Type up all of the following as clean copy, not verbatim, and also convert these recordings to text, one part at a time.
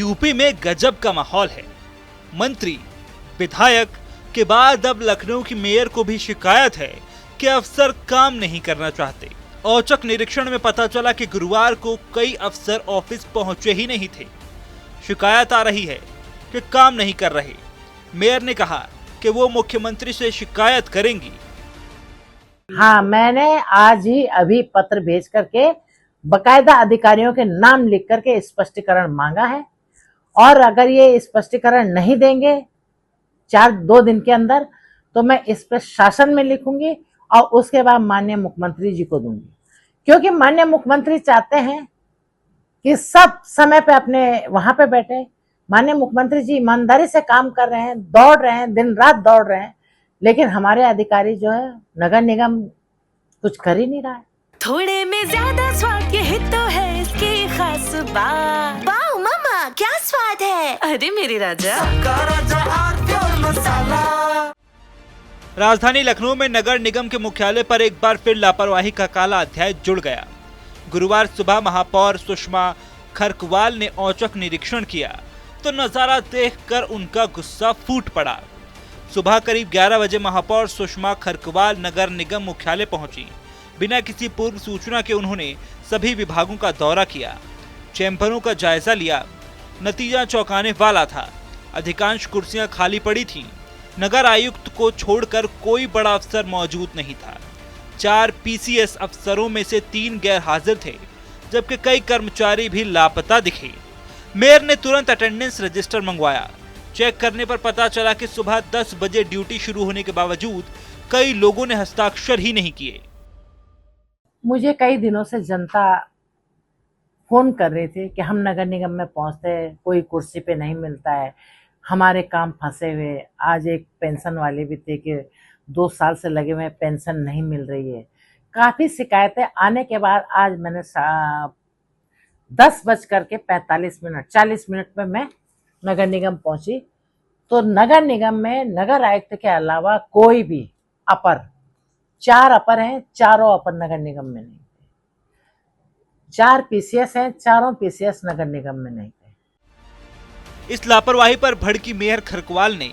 UP में गजब का माहौल है। मंत्री, विधायक के बाद अब लखनऊ की मेयर को भी शिकायत है कि अफसर काम नहीं करना चाहते। औचक निरीक्षण में पता चला कि गुरुवार को कई अफसर ऑफिस पहुंचे ही नहीं थे। शिकायत आ रही है कि काम नहीं कर रहे। मेयर ने कहा कि वो मुख्यमंत्री से शिकायत करेंगी। हाँ, मैंने आज ही अभी पत्र भेज करके बकायदा अधिकारियों के नाम लिख करके स्पष्टीकरण मांगा है, और अगर ये स्पष्टीकरण नहीं देंगे 2 दिन के अंदर, तो मैं इस पर शासन में लिखूंगी और उसके बाद माननीय मुख्यमंत्री जी को दूंगी। क्योंकि माननीय मुख्यमंत्री चाहते हैं कि सब समय पे अपने वहां पे बैठे। माननीय मुख्यमंत्री जी ईमानदारी से काम कर रहे हैं, दौड़ रहे हैं, दिन रात दौड़ रहे हैं, लेकिन हमारे अधिकारी जो है नगर निगम कुछ कर ही नहीं रहा है। थोड़े में ज्यादा स्वाद, यही तो है इसकी खास बात। वाओ मामा, क्या स्वाद है। अरे मेरे राजा, राजधानी लखनऊ में नगर निगम के मुख्यालय पर एक बार फिर लापरवाही का काला अध्याय जुड़ गया। गुरुवार सुबह महापौर सुषमा खरकवाल ने औचक निरीक्षण किया तो नजारा देखकर उनका गुस्सा फूट पड़ा। सुबह करीब 11 बजे महापौर सुषमा खरकवाल नगर निगम मुख्यालय पहुंची। बिना किसी पूर्व सूचना के उन्होंने सभी विभागों का दौरा किया, चैम्बरों का जायजा लिया। नतीजा चौंकाने वाला था। अधिकांश कुर्सियां खाली पड़ी थीं। नगर आयुक्त को छोड़कर कोई बड़ा अफसर मौजूद नहीं था। 4 पीसीएस अफसरों में से 3 गैर हाजिर थे, जबकि कई कर्मचारी भी लापता दिखे। मेयर ने तुरंत अटेंडेंस रजिस्टर मंगवाया। चेक करने पर पता चला कि सुबह 10 बजे ड्यूटी शुरू होने के बावजूद कई लोगों ने हस्ताक्षर ही नहीं किए। मुझे कई दिनों से जनता फोन कर रही थी कि हम नगर निगम में पहुंचते हैं, कोई कुर्सी पे नहीं मिलता है, हमारे काम फंसे हुए। आज एक पेंशन वाले भी थे कि 2 साल से लगे हुए पेंशन नहीं मिल रही है। काफी शिकायतें आने के बाद आज मैंने 10:45 40 मिनट में मैं नगर निगम पहुंची। तो नगर निगम में नगर आयुक्त के अलावा कोई भी अपर, 4 अपर हैं, चारों अपर नगर निगम में नहीं थे। 4 पीसीएस हैं, चारों पीसीएस नगर निगम में नहीं थे। इस लापरवाही पर भड़की मेयर खरकवाल ने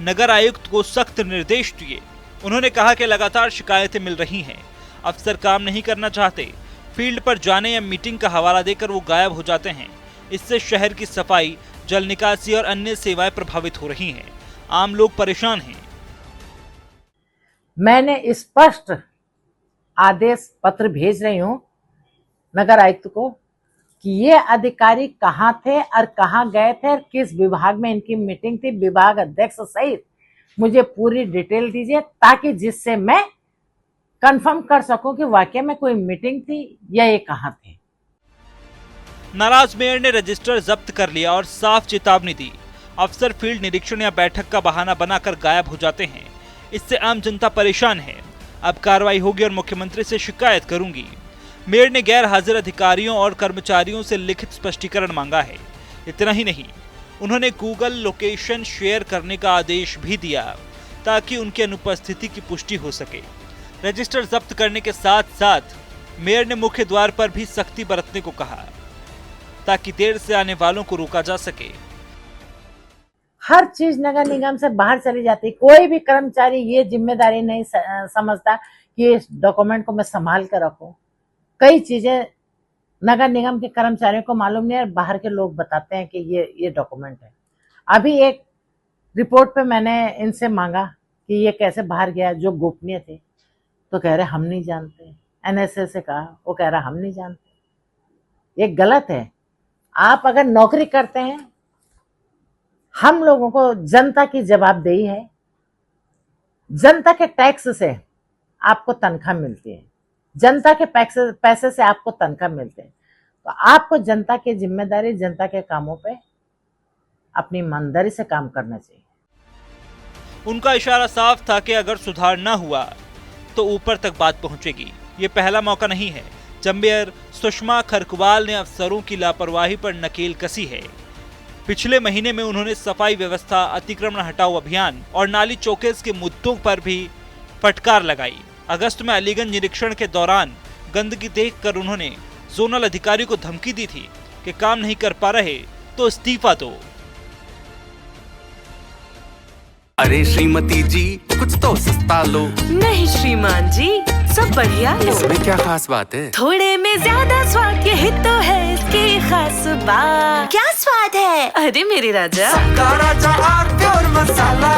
नगर आयुक्त को सख्त निर्देश दिए। उन्होंने कहा कि लगातार शिकायतें मिल रही हैं, अफसर काम नहीं करना चाहते, फील्ड पर जाने या मीटिंग का हवाला देकर वो गायब हो जाते हैं। इससे शहर की सफाई, जल निकासी और अन्य सेवाएं प्रभावित हो रही हैं। आम लोग परेशान हैं। मैंने स्पष्ट आदेश पत्र भेज रही हूं नगर आयुक्त को कि ये अधिकारी कहां थे और कहां गए थे और किस विभाग में इनकी मीटिंग थी, विभाग अध्यक्ष सहित मुझे पूरी डिटेल दीजिए, ताकि जिससे मैं कंफर्म कर सकूं कि वाकई में कोई मीटिंग थी या ये कहां थे। नाराज मेयर ने रजिस्टर जब्त कर लिया और साफ चेतावनी दी। अफसर फील्ड निरीक्षण या बैठक का बहाना बनाकर गायब हो जाते हैं। इससे आम जनता परेशान है। अब कार्रवाई होगी और मुख्यमंत्री से शिकायत करूंगी। मेयर ने गैर हाजिर अधिकारियों और कर्मचारियों से लिखित स्पष्टीकरण मांगा है। इतना ही नहीं, उन्होंने गूगल लोकेशन शेयर करने का आदेश भी दिया ताकि उनकी अनुपस्थिति की पुष्टि हो सके। रजिस्टर जब्त करने के साथ साथ मेयर ने मुख्य द्वार पर भी सख्ती बरतने को कहा ताकि देर से आने वालों को रोका जा सके। हर चीज नगर निगम से बाहर चली जाती। कोई भी कर्मचारी ये जिम्मेदारी नहीं समझता कि इस डॉक्यूमेंट को मैं संभाल कर रखूं। कई चीजें नगर निगम के कर्मचारियों को मालूम नहीं है, बाहर के लोग बताते हैं कि ये डॉक्यूमेंट है। अभी एक रिपोर्ट पे मैंने इनसे मांगा कि ये कैसे बाहर गया, जो गोपनीय थे, तो कह रहे हम नहीं जानते। एनएसए से कहा, वो कह रहा हम नहीं जानते। ये गलत है। आप अगर नौकरी करते हैं, हम लोगों को जनता की जवाबदेही है। जनता के टैक्स से आपको तनख्वाह मिलती है, जनता के पैसे से आपको तनख्वाह मिलते हैं। तो आपको जनता की जिम्मेदारी, जनता के कामों पे अपनी ईमानदारी से काम करना चाहिए। उनका इशारा साफ था कि अगर सुधार न हुआ तो ऊपर तक बात पहुंचेगी। ये पहला मौका नहीं है जब मेयर सुषमा खरकवाल ने अफसरों की लापरवाही पर नकेल कसी है। पिछले महीने में उन्होंने सफाई व्यवस्था, अतिक्रमण हटाओ अभियान और नाली चौकेज के मुद्दों पर भी फटकार लगाई। अगस्त में अलीगंज निरीक्षण के दौरान गंदगी देखकर उन्होंने जोनल अधिकारी को धमकी दी थी कि काम नहीं कर पा रहे तो इस्तीफा दो। अरे श्रीमती जी, कुछ तो सस्ता लो। नहीं श्रीमान जी, सब बढ़िया लो। इसमें क्या खास बात है? थोड़े में ज्यादा स्वाद, यही तो है इसकी खास बात। क्या स्वाद है? अरे मेरे राजा, राजा और प्योर मसाला।